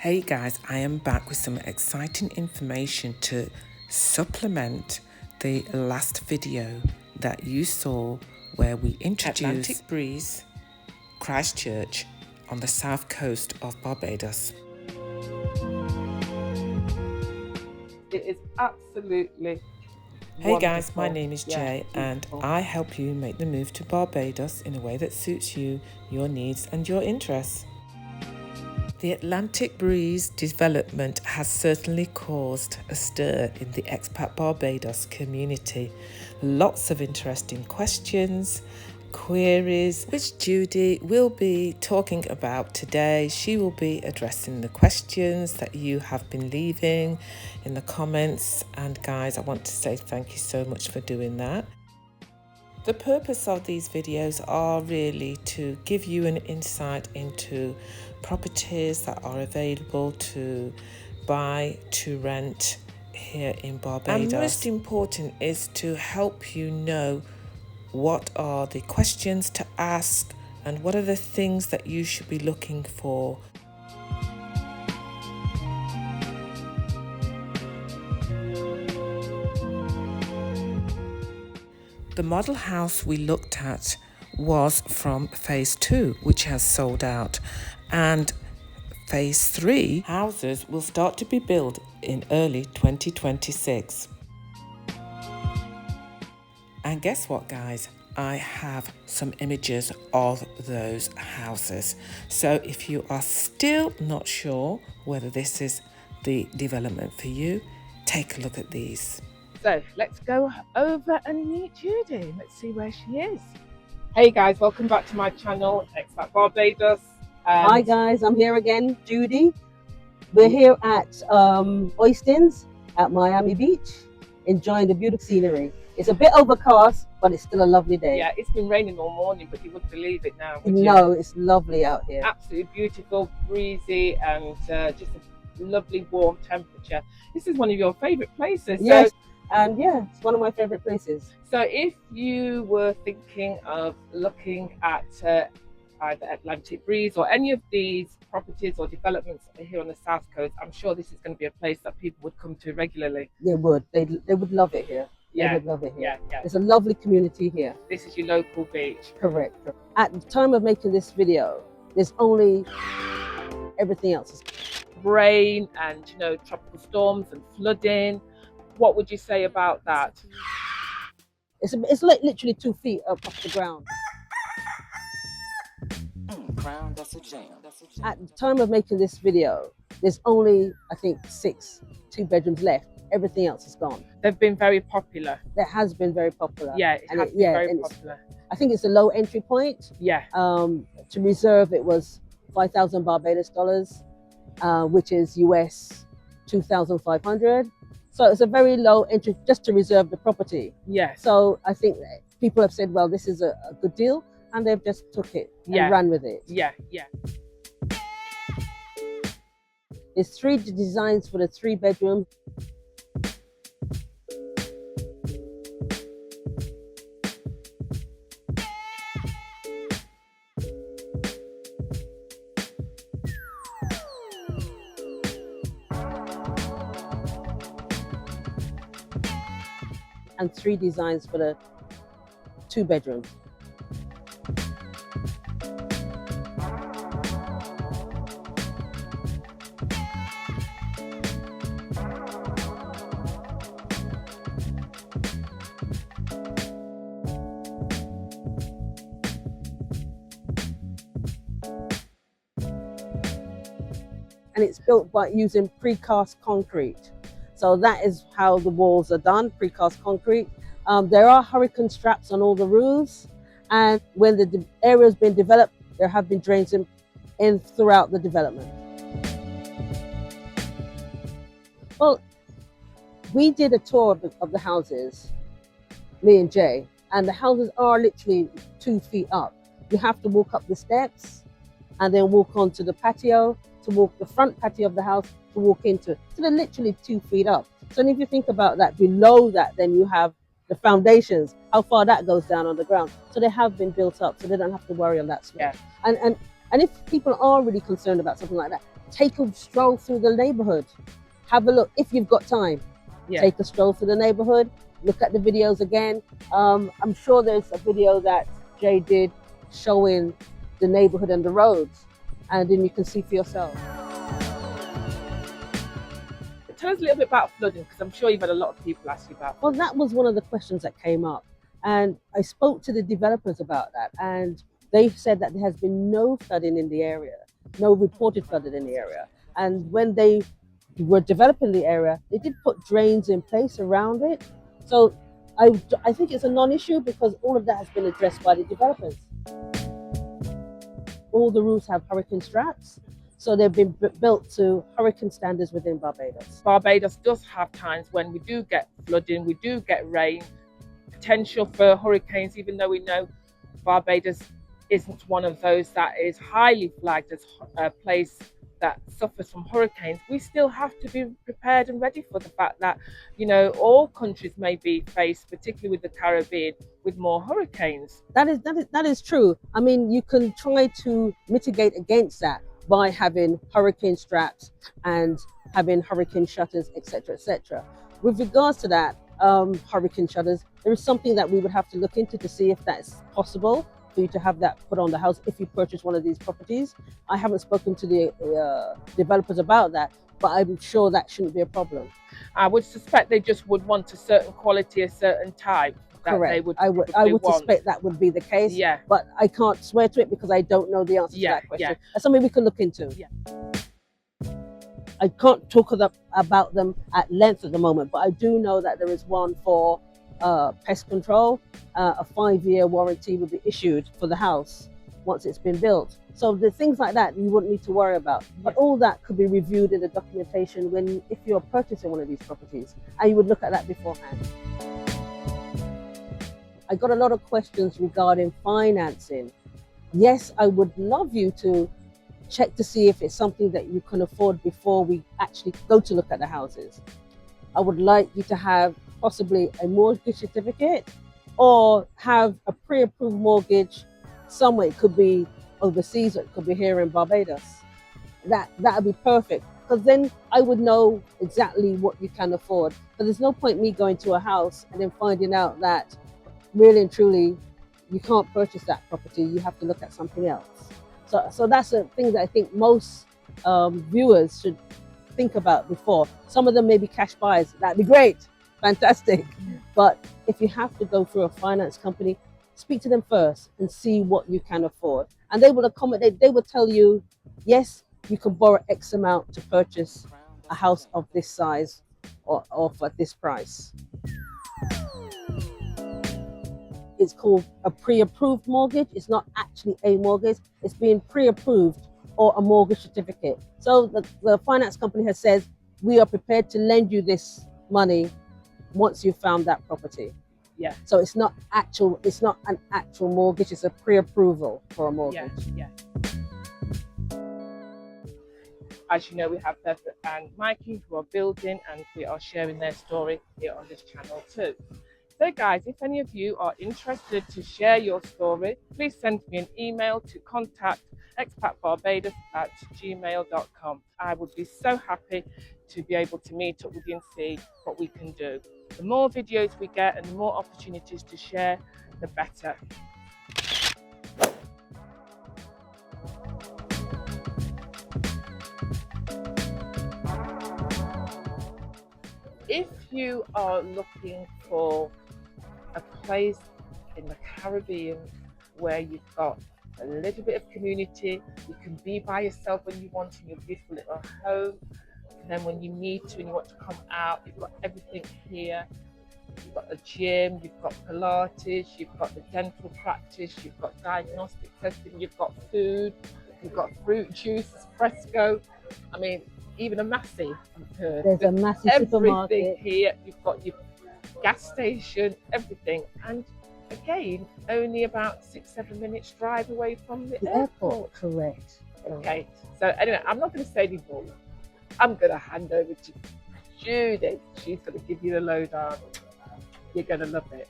Hey guys, I am back with some exciting information to supplement the last video that you saw where we introduced Atlantic Breeze, Christchurch on the south coast of Barbados. It is absolutely Hey guys, wonderful. my name is Jae and I help you make the move to Barbados in a way that suits you, your needs and your interests. The Atlantic Breeze development has certainly caused a stir in the expat Barbados community. Lots of interesting questions, queries, which Judy will be talking about today. She will be addressing the questions that you have been leaving in the comments. And guys, I want to say thank you so much for doing that. The purpose of these videos are really to give you an insight into properties that are available to buy, to rent here in Barbados. And most important is to help you know what are the questions to ask and what are the things that you should be looking for. The model house we looked at was from phase 2, which has sold out, and phase 3 houses will start to be built in early 2026. And guess what, guys? I have some images of those houses. So if you are still not sure whether this is the development for you, take a look at these. So let's go over and meet Judy. Let's see where she is. Hey guys, welcome back to my channel, Expat Barbados. Hi guys, I'm here again, Judy. We're here at Oistins at Miami Beach, enjoying the beautiful scenery. It's a bit overcast, but it's still a lovely day. Yeah, it's been raining all morning, but you wouldn't believe it now, would you? No, it's lovely out here. Absolutely beautiful, breezy, and just a lovely warm temperature. This is one of your favourite places. Yes. And yeah, it's one of my favorite places. So if you were thinking of looking at either Atlantic Breeze or any of these properties or developments here on the south coast, I'm sure this is going to be a place that people would come to regularly. They would. They would love it here. Yeah. They would love it here. Yeah. There's a lovely community here. This is your local beach. Correct. At the time of making this video, there's only everything else. Rain and tropical storms and flooding. What would you say about that? It's like literally 2 feet up off the ground. Crown, that's a jam. At the time of making this video, there's only, I think, 6 2-bedrooms left. Everything else is gone. They've been very popular. That has been very popular. Yeah, it has been very popular. I think it's a low entry point. Yeah. To reserve, it was 5,000 Barbados dollars, which is US 2,500. So it's a very low entry just to reserve the property. Yeah. So I think that people have said, well, this is a good deal, and they've just took it and ran with it. Yeah. There's 3 designs for the 3-bedroom. And 3 designs for the 2-bedroom. And it's built by using precast concrete. So that is how the walls are done, precast concrete. There are hurricane straps on all the roofs, and when the area has been developed, there have been drains in throughout the development. Well, we did a tour of the houses, me and Jay, and the houses are literally 2 feet up. You have to walk up the steps and then walk onto the patio, to walk the front patio of the house to walk into. So they're literally 2 feet up. So if you think about that, below that, then you have the foundations, how far that goes down on the ground. So they have been built up, so they don't have to worry on that slope. Yeah. And if people are really concerned about something like that, take a stroll through the neighborhood. Have a look if you've got time. Yeah. Take a stroll through the neighborhood. Look at the videos again. I'm sure there's a video that Jay did showing the neighborhood and the roads, and then you can see for yourself. Tell us a little bit about flooding, because I'm sure you've had a lot of people ask you about. Well, that was one of the questions that came up, and I spoke to the developers about that, and they said that there has been no flooding in the area, no reported flooding in the area. And when they were developing the area, they did put drains in place around it. So I think it's a non-issue because all of that has been addressed by the developers. All the roofs have hurricane straps, so they've been built to hurricane standards within Barbados. Barbados does have times when we do get flooding, we do get rain, potential for hurricanes, even though we know Barbados isn't one of those that is highly flagged as a place that suffers from hurricanes. We still have to be prepared and ready for the fact that, you know, all countries may be faced, particularly with the Caribbean, with more hurricanes. That is true. I mean, you can try to mitigate against that by having hurricane straps and having hurricane shutters, etc., etc. With regards to that, hurricane shutters, there is something that we would have to look into to see if that's possible for you to have that put on the house if you purchase one of these properties. I haven't spoken to the developers about that, but I'm sure that shouldn't be a problem. I would suspect they just would want a certain quality, a certain type. Correct. I would suspect that would be the case. Yeah. But I can't swear to it because I don't know the answer to that question. Yeah. That's something we can look into. Yeah. I can't talk about them at length at the moment, but I do know that there is one for pest control. A 5-year warranty will be issued for the house once it's been built. So the things like that you wouldn't need to worry about. But all that could be reviewed in the documentation if you're purchasing one of these properties, and you would look at that beforehand. I got a lot of questions regarding financing. Yes, I would love you to check to see if it's something that you can afford before we actually go to look at the houses. I would like you to have possibly a mortgage certificate or have a pre-approved mortgage somewhere. It could be overseas or it could be here in Barbados. That would be perfect, because then I would know exactly what you can afford. But there's no point me going to a house and then finding out that really and truly you can't purchase that property. You have to look at something else. So that's a thing that I think most viewers should think about before. Some of them may be cash buyers. That'd be great, fantastic. But if you have to go through a finance company, speak to them first and see what you can afford. And they will accommodate. They will tell you, yes, you can borrow X amount to purchase a house of this size or for this price. It's called a pre-approved mortgage. It's not actually a mortgage. It's being pre-approved or a mortgage certificate. So the finance company has said, we are prepared to lend you this money once you've found that property. Yeah. So it's not an actual mortgage. It's a pre-approval for a mortgage. Yeah. As you know, we have Bev and Mikey who are building, and we are sharing their story here on this channel too. So guys, if any of you are interested to share your story, please send me an email to contact@expatbarbados@gmail.com. I would be so happy to be able to meet up with you and see what we can do. The more videos we get and the more opportunities to share, the better. If you are looking for a place in the Caribbean where you've got a little bit of community, you can be by yourself when you want in your beautiful little home, and then when you need to and you want to come out, you've got everything here. You've got a gym, you've got Pilates, you've got the dental practice, you've got diagnostic testing, you've got food, you've got fruit juice, espresso. I mean, even a Massey, I've heard. There's a Massey supermarket. Everything here. You've got your gas station, everything. And again, only about 6-7 minutes drive away from the airport. Correct. Okay. So anyway, I'm not going to say anymore. I'm going to hand over to Judy. She's going to give you the lowdown. You're going to love it.